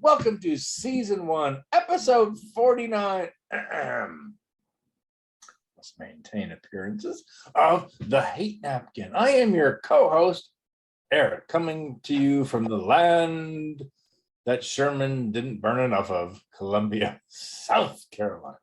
welcome to season 1, episode 49. Must maintain appearances of the Hate Napkin. I am your co-host, Arik, coming to you from the land that Sherman didn't burn enough of, Columbia, South Carolina.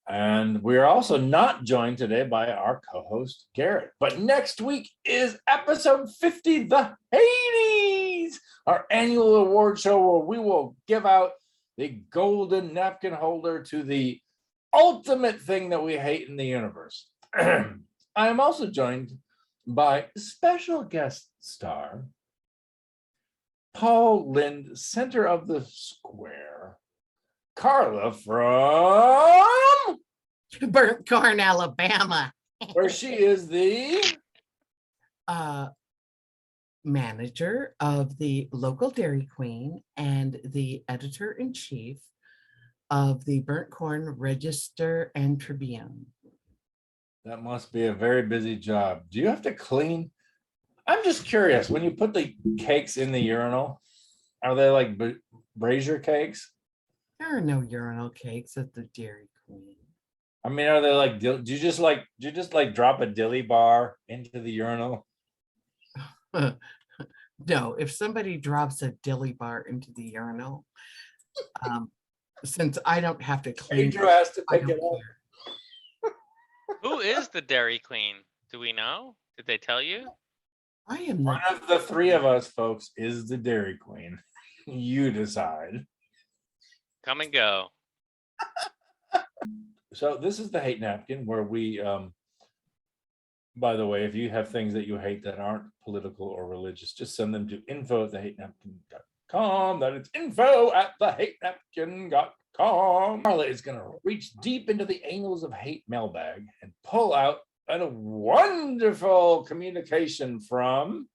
And we're also not joined today by our co-host, Garrett. But next week is episode 50, the Hades, our annual award show where we will give out the golden napkin holder to the ultimate thing that we hate in the universe. I am also joined by special guest star, Paul Lind, center of the square, Carla from Burnt Korn, Alabama, where she is the manager of the local Dairy Queen and the editor-in-chief of the Burnt Korn Register and Tribune. That must be a very busy job. Do you have to clean? I'm just curious, when you put the cakes in the urinal, are they like brazier cakes? There are no urinal cakes at the Dairy Queen. I mean, are they like, do you just drop a Dilly Bar into the urinal? No, if somebody drops a Dilly Bar into the urinal, since I don't have to clean Andrew has to pick it up. Who is the Dairy Queen? Do we know? Did they tell you? I am One of the three of us, folks, is the Dairy Queen. You decide. Come and go. So this is the Hate Napkin, where we, by the way, if you have things that you hate that aren't political or religious, just send them to info@thehatenapkin.com. That is info@thehatenapkin.com. Carla is going to reach deep into the annals of hate mailbag and pull out a wonderful communication from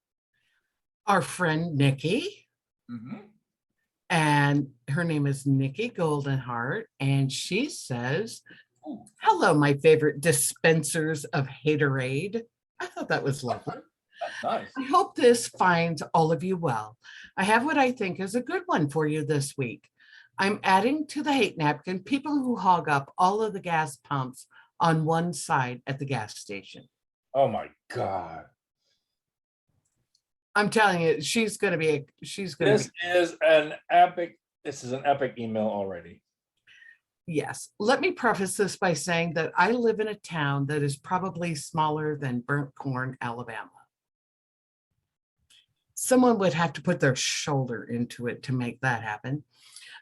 our friend Nikki. And her name is Nikki Goldenheart. And she says, hello, my favorite dispensers of Hatorade. I thought that was lovely. That's nice. I hope this finds all of you well. I have what I think is a good one for you this week. I'm adding to the hate napkin people who hog up all of the gas pumps on one side at the gas station. Oh my God. I'm telling you, This is an epic email already. Yes. Let me preface this by saying that I live in a town that is probably smaller than Burnt Korn, Alabama. Someone would have to put their shoulder into it to make that happen.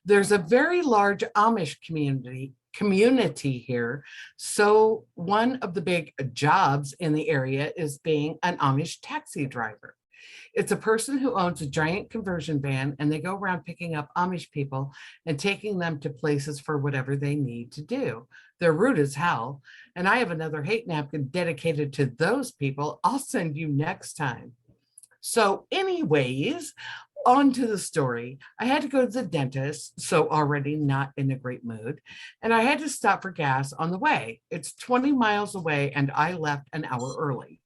There's a very large Amish community here. So one of the big jobs in the area is being an Amish taxi driver. It's a person who owns a giant conversion van, and they go around picking up Amish people and taking them to places for whatever they need to do. They're rude as hell. And I have another hate napkin dedicated to those people. I'll send you next time. So anyways, on to the story. I had to go to the dentist, so already not in a great mood. And I had to stop for gas on the way. It's 20 miles away, and I left an hour early.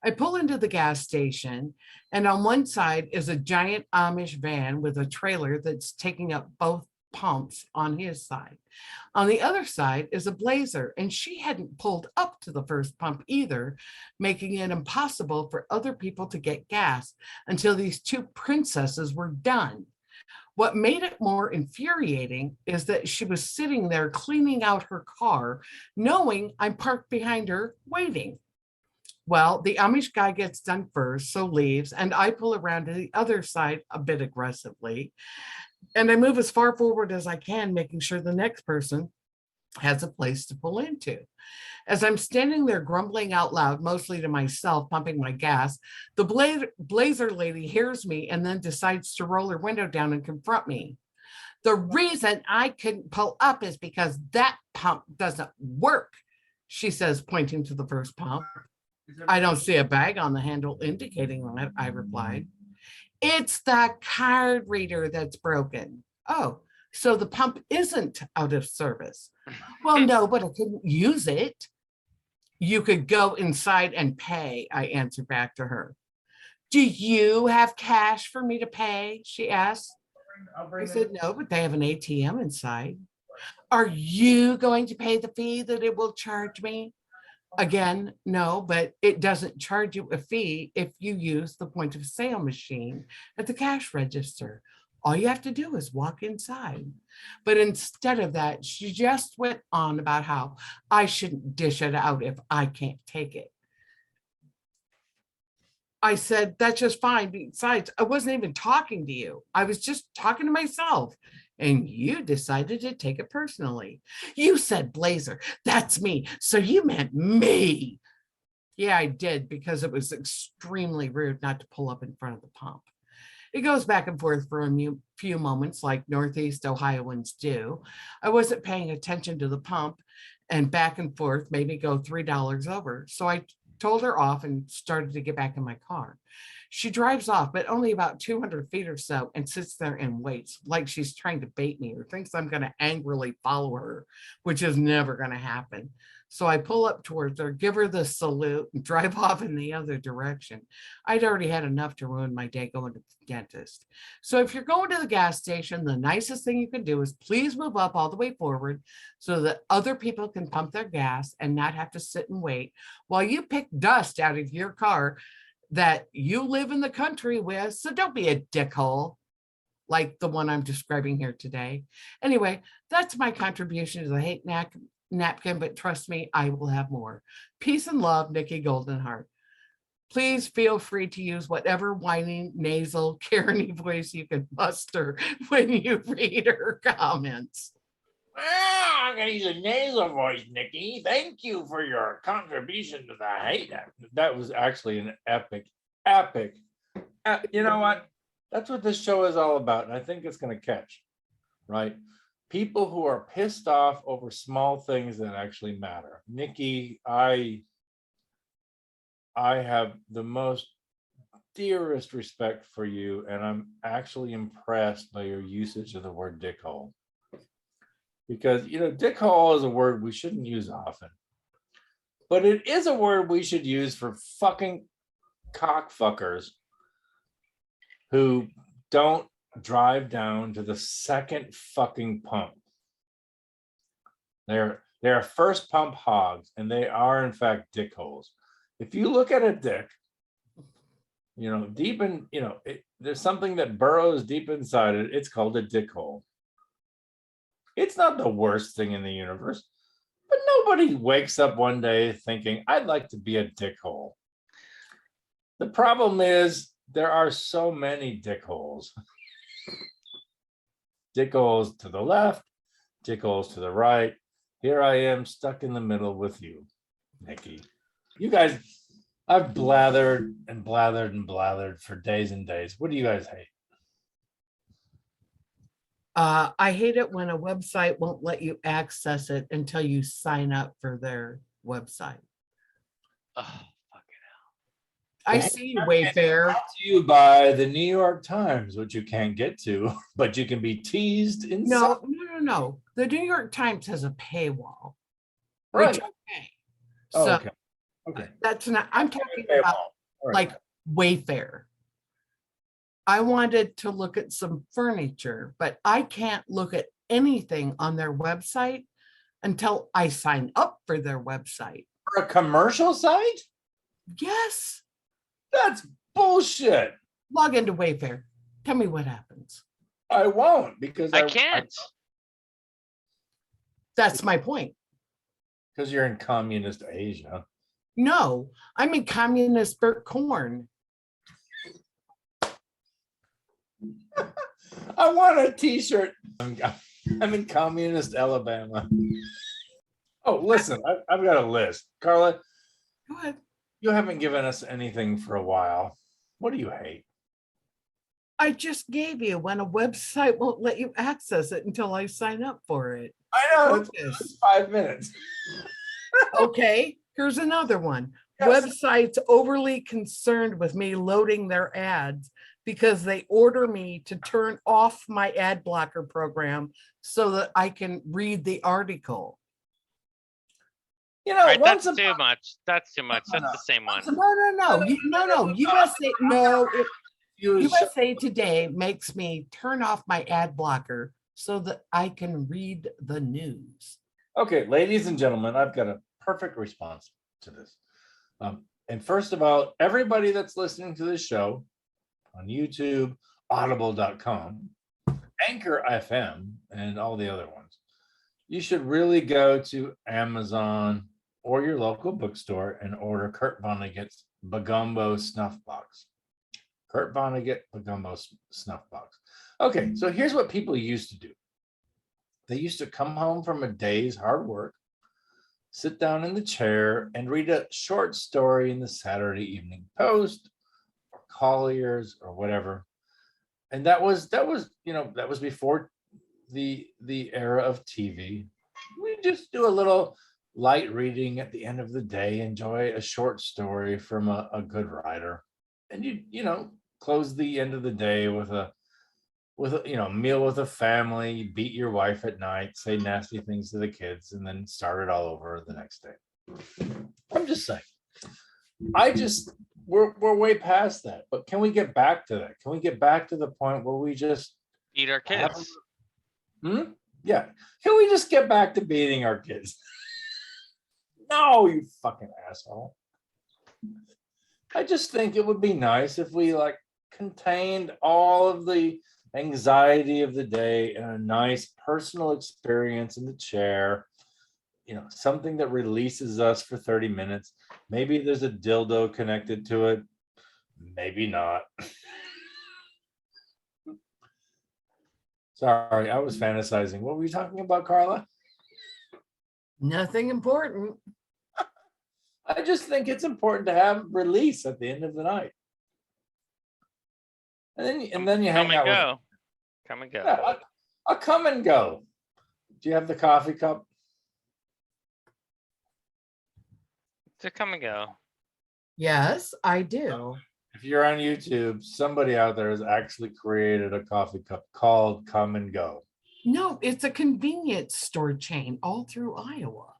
I pull into the gas station, and on one side is a giant Amish van with a trailer that's taking up both pumps on his side. On the other side is a Blazer, and she hadn't pulled up to the first pump either, making it impossible for other people to get gas until these two princesses were done. What made it more infuriating is that she was sitting there cleaning out her car, knowing I'm parked behind her waiting. Well, the Amish guy gets done first, so leaves, and I pull around to the other side a bit aggressively. And I move as far forward as I can, making sure the next person has a place to pull into. As I'm standing there grumbling out loud, mostly to myself, pumping my gas, the Blazer lady hears me and then decides to roll her window down and confront me. The reason I couldn't pull up is because that pump doesn't work, she says, pointing to the first pump. I don't see a bag on the handle indicating that, I replied. It's the card reader that's broken. Oh, so the pump isn't out of service. Well, no, but I couldn't use it. You could go inside and pay, I answered back to her. Do you have cash for me to pay? She asked. I said, no, but they have an ATM inside. Are you going to pay the fee that it will charge me? Again, no, but it doesn't charge you a fee if you use the point of sale machine at the cash register. All you have to do is walk inside. But instead of that, she just went on about how I shouldn't dish it out if I can't take it. I said, that's just fine. Besides, I wasn't even talking to you. I was just talking to myself. And you decided to take it personally. You said Blazer, that's me. So you meant me. Yeah, I did, because it was extremely rude not to pull up in front of the pump. It goes back and forth for a few moments like Northeast Ohioans do. I wasn't paying attention to the pump, and back and forth made me go $3 over. So I told her off and started to get back in my car. She drives off, but only about 200 feet or so, and sits there and waits like she's trying to bait me or thinks I'm going to angrily follow her, which is never going to happen. So I pull up towards her, give her the salute, and drive off in the other direction. I'd already had enough to ruin my day going to the dentist. So if you're going to the gas station, the nicest thing you can do is please move up all the way forward so that other people can pump their gas and not have to sit and wait while you pick dust out of your car that you live in the country with. So don't be a dickhole like the one I'm describing here today. Anyway, that's my contribution to the hate napkin, but trust me, I will have more. Peace and love, Nikki Goldenheart. Please feel free to use whatever whining, nasal, Karen-y voice you can muster when you read her comments. Well, I'm going to use a nasal voice, Nikki. Thank you for your contribution to the hate. That was actually an epic. You know what? That's what this show is all about. And I think it's going to catch, right? People who are pissed off over small things that actually matter. Nikki, I have the most dearest respect for you. And I'm actually impressed by your usage of the word dickhole. Because, you know, dickhole is a word we shouldn't use often. But it is a word we should use for fucking cockfuckers who don't drive down to the second fucking pump. They're first pump hogs, and they are, in fact, dickholes. If you look at a dick, you know, deep in, you know, there's something that burrows deep inside it. It's called a dickhole. It's not the worst thing in the universe, but nobody wakes up one day thinking, I'd like to be a dickhole. The problem is there are so many dickholes. Dickholes to the left, dickholes to the right. Here I am stuck in the middle with you, Nikki. You guys, I've blathered and blathered and blathered for days and days. What do you guys hate? I hate it when a website won't let you access it until you sign up for their website. Oh, fucking hell. I see you, Wayfair. Brought to you by the New York Times, which you can't get to, but you can be teased in No. The New York Times has a paywall. Right. Which I pay. Oh, So okay. that's not, I'm talking Paywall. about All right. like Wayfair. I wanted to look at some furniture, but I can't look at anything on their website until I sign up for their website. For a commercial site? Yes. That's bullshit. Log into Wayfair. Tell me what happens. I won't, because I can't. That's my point. Because you're in communist Asia. No, I'm in communist Burnt Korn. I want a t-shirt. I'm in communist Alabama. Oh, listen, I've got a list. Carla, Go ahead. you haven't given us anything for a while. What do you hate? I just gave you when a website won't let you access it until I sign up for it. I know, Focus. it's 5 minutes. Okay, here's another one. Yes. Websites overly concerned with me loading their ads because they order me to turn off my ad blocker program so that I can read the article. You know, All right, once that's too much. That's too much. That's the same one. No. USA, no. USA Today makes me turn off my ad blocker so that I can read the news. Okay, ladies and gentlemen, I've got a perfect response to this. And first of all, everybody that's listening to this show on YouTube, audible.com, Anchor FM, and all the other ones, you should really go to Amazon or your local bookstore and order Kurt Vonnegut's Bagumbo Snuff Box. Kurt Vonnegut Bagumbo Snuff Box. Okay, so here's what people used to do. They used to come home from a day's hard work, sit down in the chair, and read a short story in the Saturday Evening Post or Collier's or whatever. And that was before the era of TV. We just do a little light reading at the end of the day, enjoy a short story from a good writer, and you close the end of the day with a meal with a family, beat your wife at night, say nasty things to the kids, and then start it all over the next day. I'm just saying. We're way past that. But can we get back to that? Can we get back to the point where we just Eat our kids. Yeah. Can we just get back to beating our kids? No, you fucking asshole. I just think it would be nice if we contained all of the anxiety of the day in a nice personal experience in the chair, something that releases us for 30 minutes. Maybe there's a dildo connected to it, maybe not. Sorry, I was fantasizing. What were you talking about, Carla? Nothing important. I just think it's important to have release at the end of the night. And then you hang out. Come and go. Yeah, I'll come and go. Do you have the coffee cup? To come and go. Yes, I do. If you're on YouTube, somebody out there has actually created a coffee cup called Come and Go. No, it's a convenience store chain all through Iowa.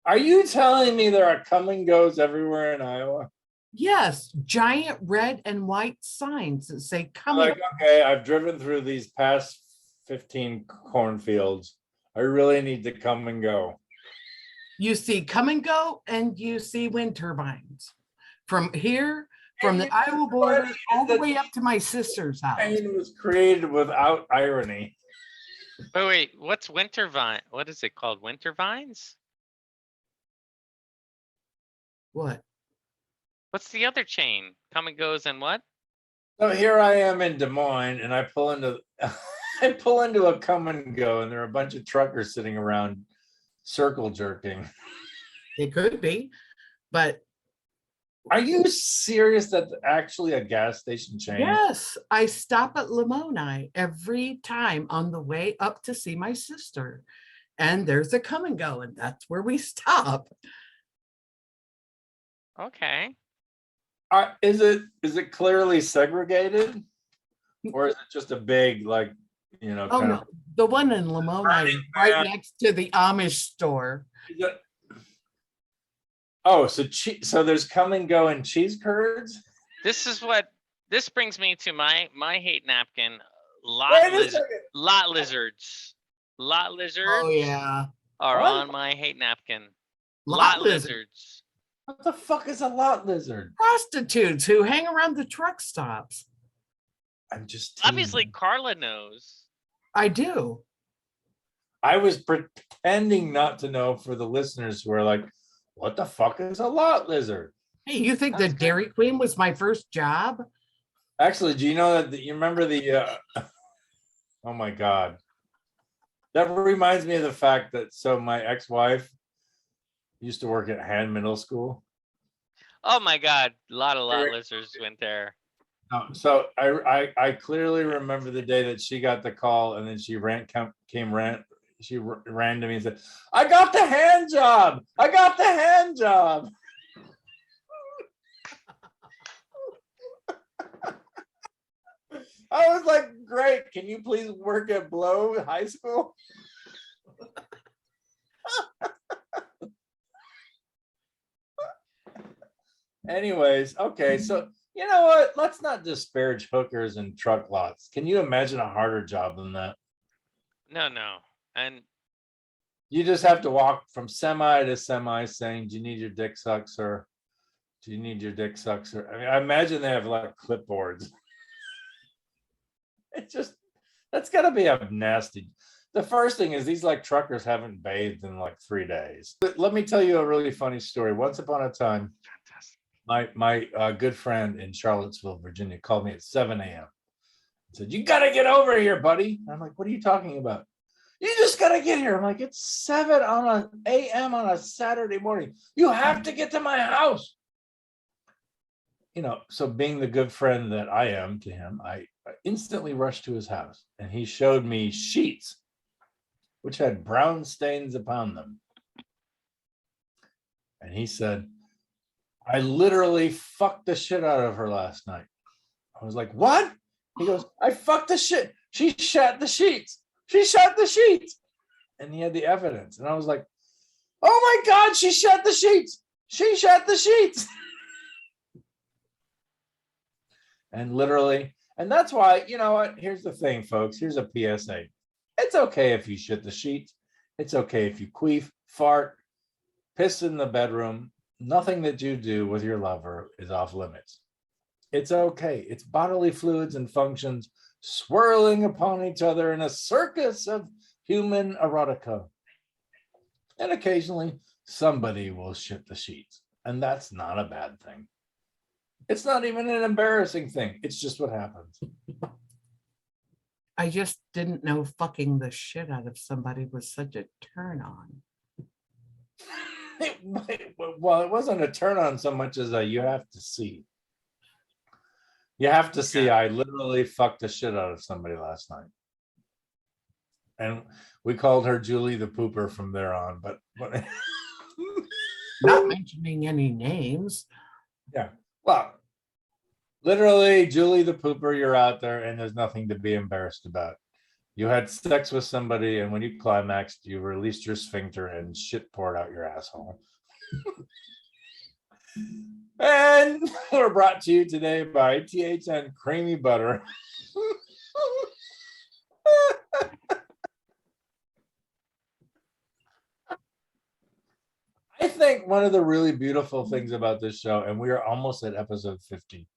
Are you telling me there are come and goes everywhere in Iowa? Yes, giant red and white signs that say come and Okay, I've driven through these past 15 cornfields. I really need to come and go. You see come and go, and you see wind turbines. From here, from the Iowa border, all the way up to my sister's house. It was created without irony. Wait, what's winter vine? What is it called? Winter vines? What? What's the other chain? Come and goes and what? So here I am in Des Moines, and I pull into a come and go, and there are a bunch of truckers sitting around circle jerking. It could be, but are you serious? That's actually a gas station chain? yes, I stop at Lamoni every time on the way up to see my sister, and there's a come and go, and that's where we stop. Okay. Is it clearly segregated, or is it just a big Oh no, the one in Lamoni, right next to the Amish store. So there's come and go and cheese curds. This brings me to my hate napkin. Lot lizards. Oh yeah, are What? on my hate napkin. lot lizards. Lizards. What the fuck is a lot lizard? Prostitutes who hang around the truck stops. I'm just Obviously, teasing. Carla knows. I do. I was pretending not to know for the listeners who are like, what the fuck is a lot lizard? Hey, you think the Dairy Queen was my first job? Actually, do you know that you remember the oh my God. That reminds me of the fact that my ex-wife used to work at Han Middle School. Oh my God, a lot of lot lizards went there. So I clearly remember the day that she got the call, and then she ran to me and said, I got the hand job. I got the hand job. I was like, great. Can you please work at Blow High School? Anyways, okay. So You know what? Let's not disparage hookers and truck lots. Can you imagine a harder job than that? No, no. And You just have to walk from semi to semi saying, do you need your dick sucked, sir? Do you need your dick sucked, sir? I mean, I imagine they have like clipboards. It just, that's got to be a nasty. The first thing is these like truckers haven't bathed in like 3 days. But let me tell you a really funny story. Once upon a time, my good friend in Charlottesville, Virginia, called me at 7 a.m. Said, you got to get over here, buddy. I'm like, what are you talking about? You just got to get here. I'm like, it's 7 a.m. on a Saturday morning. You have to get to my house. You know, so being the good friend that I am to him, I instantly rushed to his house and he showed me sheets which had brown stains upon them. And he said, I literally fucked the shit out of her last night. I was like, what? He goes, I fucked the shit. She shat the sheets. She shat the sheets. And he had the evidence. And I was like, oh my God, she shat the sheets. She shat the sheets. And literally, and that's why, you know what? Here's the thing, folks. Here's a PSA. It's okay if you shit the sheets. It's okay if you queef, fart, piss in the bedroom. Nothing that you do with your lover is off limits. It's okay. It's bodily fluids and functions swirling upon each other in a circus of human erotica. And occasionally somebody will shit the sheets. And that's not a bad thing. It's not even an embarrassing thing. It's just what happens. I just didn't know fucking the shit out of somebody was such a turn on. Well, it wasn't a turn on so much as a you have to see. You have to see. I literally fucked the shit out of somebody last night. And we called her Julie the Pooper from there on. But Not mentioning any names. Yeah. Well, literally, Julie the Pooper, you're out there and there's nothing to be embarrassed about. You had sex with somebody, and when you climaxed, you released your sphincter and shit poured out your asshole. And we're brought to you today by THN Creamy Butter. I think one of the really beautiful things about this show, and we are almost at episode 50,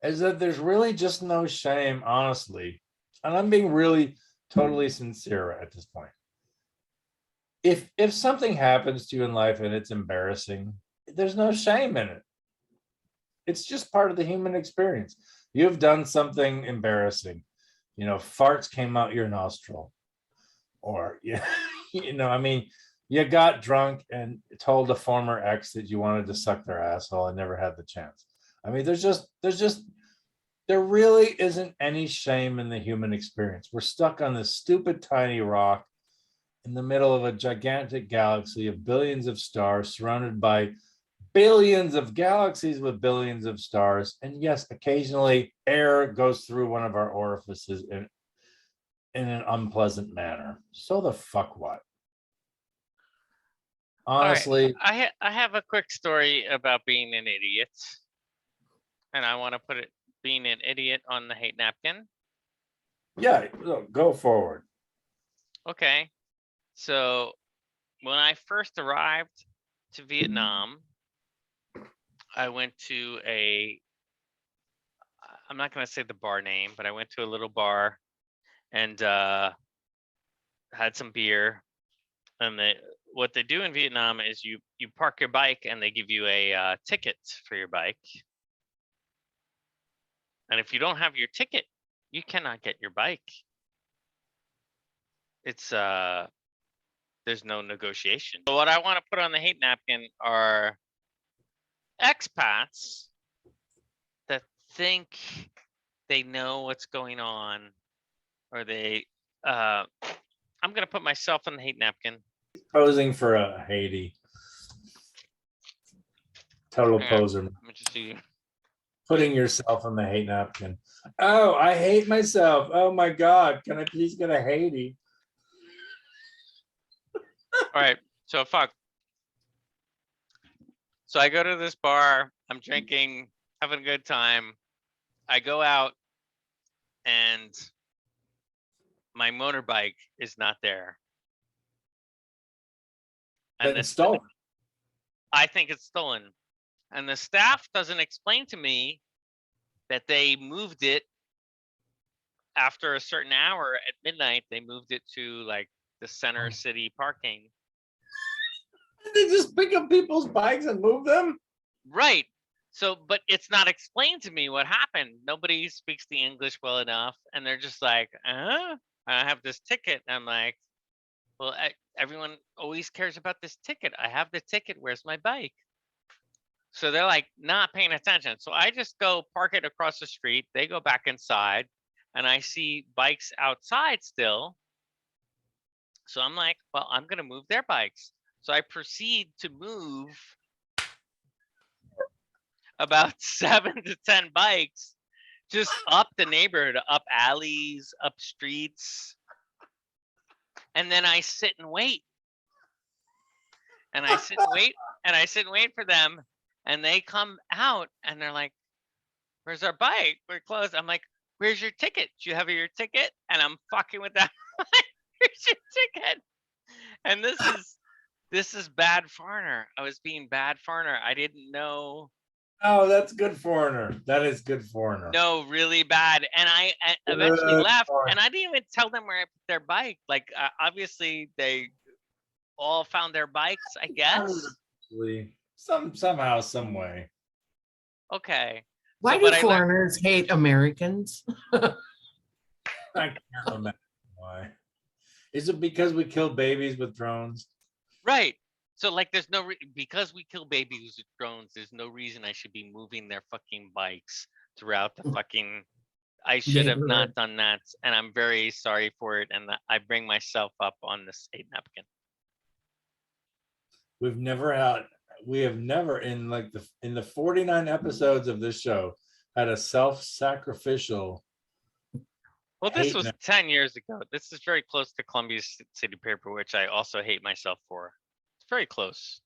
is that there's really just no shame, honestly. And I'm being really totally sincere at this point. If something happens to you in life and it's embarrassing, there's no shame in it. It's just part of the human experience. You've done something embarrassing. You know, farts came out your nostril. Or, you know, I mean, you got drunk and told a former ex that you wanted to suck their asshole and never had the chance. I mean, there really isn't any shame in the human experience. We're stuck on this stupid tiny rock in the middle of a gigantic galaxy of billions of stars, surrounded by billions of galaxies with billions of stars. And yes, occasionally air goes through one of our orifices in an unpleasant manner. So the fuck what? Honestly. All right. I have a quick story about being an idiot. And I want to put it being an idiot on the hate napkin. Yeah, go forward. Okay. So when I first arrived to Vietnam, I went to I'm not going to say the bar name, but I went to a little bar and had some beer. And what they do in Vietnam is you park your bike and they give you a ticket for your bike. And if you don't have your ticket, you cannot get your bike. It's there's no negotiation. So what I want to put on the hate napkin are expats that think they know what's going on, or they I'm gonna put myself on the hate napkin. Posing for a Haiti. Total poser. Let me just see. Putting yourself on the hate napkin. Oh, I hate myself. Oh my God. Can I please get a Haiti? All right. So fuck. So I go to this bar. I'm drinking, having a good time. I go out and my motorbike is not there. And Been stolen. I think it's stolen. And the staff doesn't explain to me that they moved it after a certain hour at midnight. They moved it to like the center city parking. They just pick up people's bikes and move them? Right. So, but it's not explained to me what happened. Nobody speaks the English well enough. And they're just like, I have this ticket. I'm like, well, everyone always cares about this ticket. I have the ticket. Where's my bike? So they're like not paying attention. So I just go park it across the street. They go back inside and I see bikes outside still. So I'm like, well, I'm going to move their bikes. So I proceed to move about 7 to 10 bikes just up the neighborhood, up alleys, up streets. And then I sit and wait. And I sit and wait, and I sit and wait for them. And they come out and they're like, where's our bike? We're closed. I'm like, where's your ticket? Do you have your ticket? And I'm fucking with that. Where's your ticket? And this is bad foreigner. I was being bad foreigner. I didn't know. Oh, that's good foreigner. That is good foreigner. No, really bad. And I eventually left, and I didn't even tell them where I put their bike. Like, obviously, they all found their bikes, I guess. Somehow, some way. Okay. Why do foreigners hate Americans? I can't imagine why. Is it because we kill babies with drones? Right. So like, there's no because we kill babies with drones. There's no reason I should be moving their fucking bikes throughout the fucking. I should have not done that, and I'm very sorry for it. And I bring myself up on this hate napkin. We have never in the 49 episodes of this show had a self-sacrificial. Well, this was 10 years ago. This is very close to Columbia City Paper, which I also hate myself for. It's very close.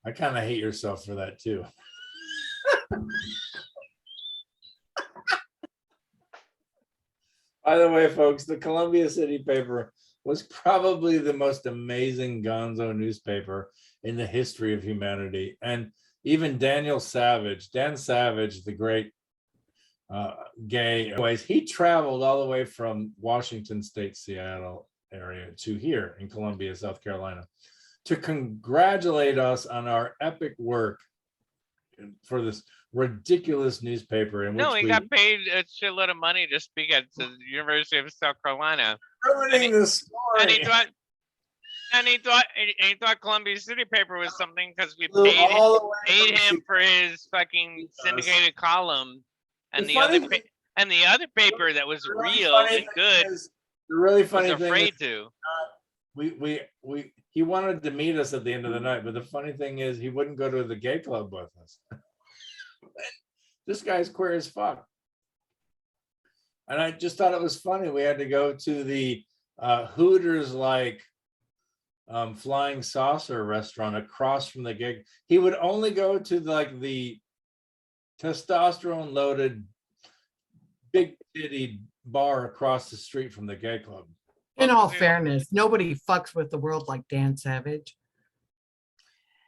I kind of hate yourself for that too. By the way, folks, the Columbia City Paper was probably the most amazing gonzo newspaper in the history of humanity. And even Dan Savage, the great gay, anyways, he traveled all the way from Washington State, Seattle area to here in Columbia, South Carolina, to congratulate us on our epic work for this ridiculous newspaper. He got paid a shitload of money to speak at the University of South Carolina. Ruining the story. And he thought Columbia City Paper was something because we paid him for his fucking syndicated column, and the other paper that was real and good. The really funny was afraid to. He wanted to meet us at the end of the night, but the funny thing is he wouldn't go to the gay club with us. This guy's queer as fuck. And I just thought it was funny. We had to go to the Hooters flying saucer restaurant across from the gay. He would only go to the testosterone loaded big titty bar across the street from the gay club. In all fairness, nobody fucks with the world like Dan Savage.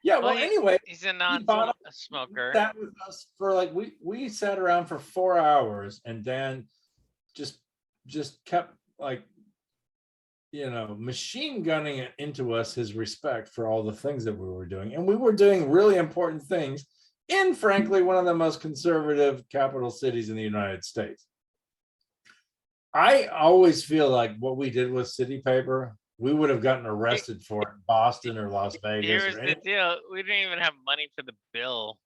Yeah, well, anyway, he's a non-smoker. That was us for we sat around for 4 hours, and Dan just kept machine gunning it into us, his respect for all the things that we were doing, and we were doing really important things in, frankly, one of the most conservative capital cities in the United States. I always feel like what we did with City Paper, we would have gotten arrested for it in Boston or Las Vegas. Here's the deal. We didn't even have money for the bill.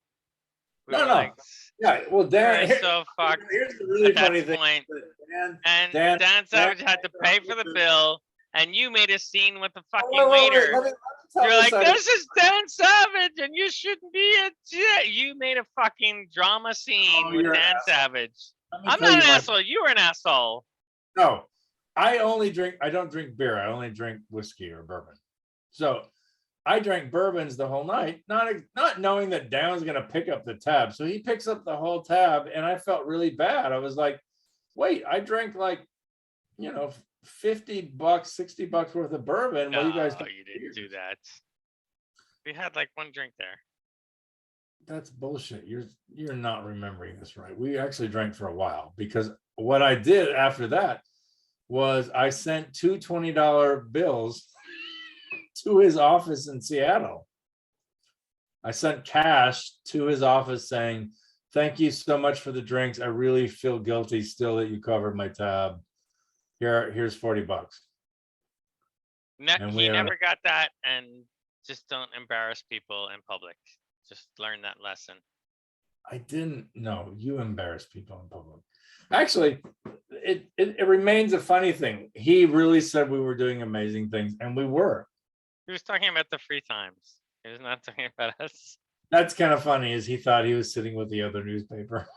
No. Yeah, well, Dan, here's the really funny thing. Dan Savage had to pay for the bill, and you made a scene with the fucking waiter. You're like, this is Dan Savage, and you shouldn't be you made a fucking drama scene with Dan Savage. I'm not an asshole. You were an asshole. No, I don't drink beer. I only drink whiskey or bourbon. So I drank bourbons the whole night, not knowing that Dan was going to pick up the tab. So he picks up the whole tab, and I felt really bad. I was like, wait, I drank like, $50, $60 worth of bourbon. No, Well, you guys you didn't do that. We had like one drink there. That's bullshit. You're not remembering this right. We actually drank for a while, because what I did after that was I sent two $20 bills to his office in Seattle. I sent cash to his office saying, thank you so much for the drinks. I really feel guilty still that you covered my tab. Here's $40. He never got that, and just don't embarrass people in public. Just learn that lesson. I didn't know. You embarrass people in public. Actually, it remains a funny thing. He really said we were doing amazing things, and we were. He was talking about the free times. He was not talking about us. That's kind of funny, is he thought he was sitting with the other newspaper.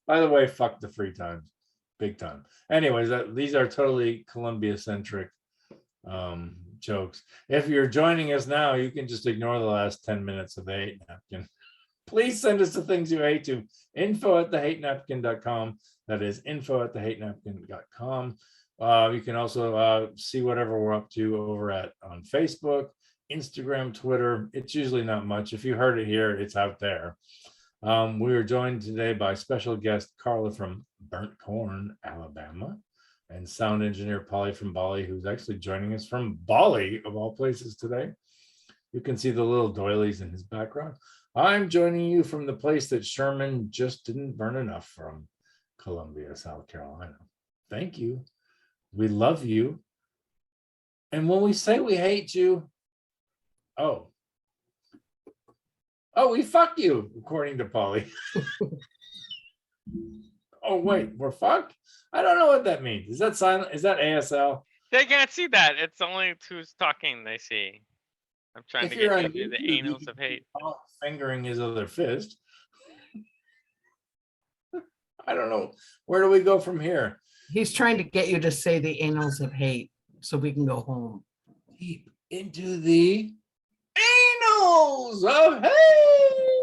By the way, fuck the free times. Big time. Anyways, these are totally Columbia-centric jokes. If you're joining us now, you can just ignore the last 10 minutes of the hate napkin. Please send us the things you hate to info@thehatenapkin.com. That is info@thehatenapkin.com. You can also see whatever we're up to over on Facebook, Instagram, Twitter. It's usually not much. If you heard it here, it's out there. We are joined today by special guest Carla from Burnt Korn, Alabama, and sound engineer Polly from Bali, who's actually joining us from Bali, of all places, today. You can see the little doilies in his background. I'm joining you from the place that Sherman just didn't burn enough from, Columbia, South Carolina. Thank you. We love you. And when we say we hate you, we fuck you, according to Polly. Oh, wait, we're fucked? I don't know what that means. Is that silent? Is that ASL? They can't see that. It's only who's talking they see. I'm trying If to you're get on you the YouTube, anals of hate. Fingering his other fist. I don't know. Where do we go from here? He's trying to get you to say the annals of hate so we can go home. Deep into the annals of hate.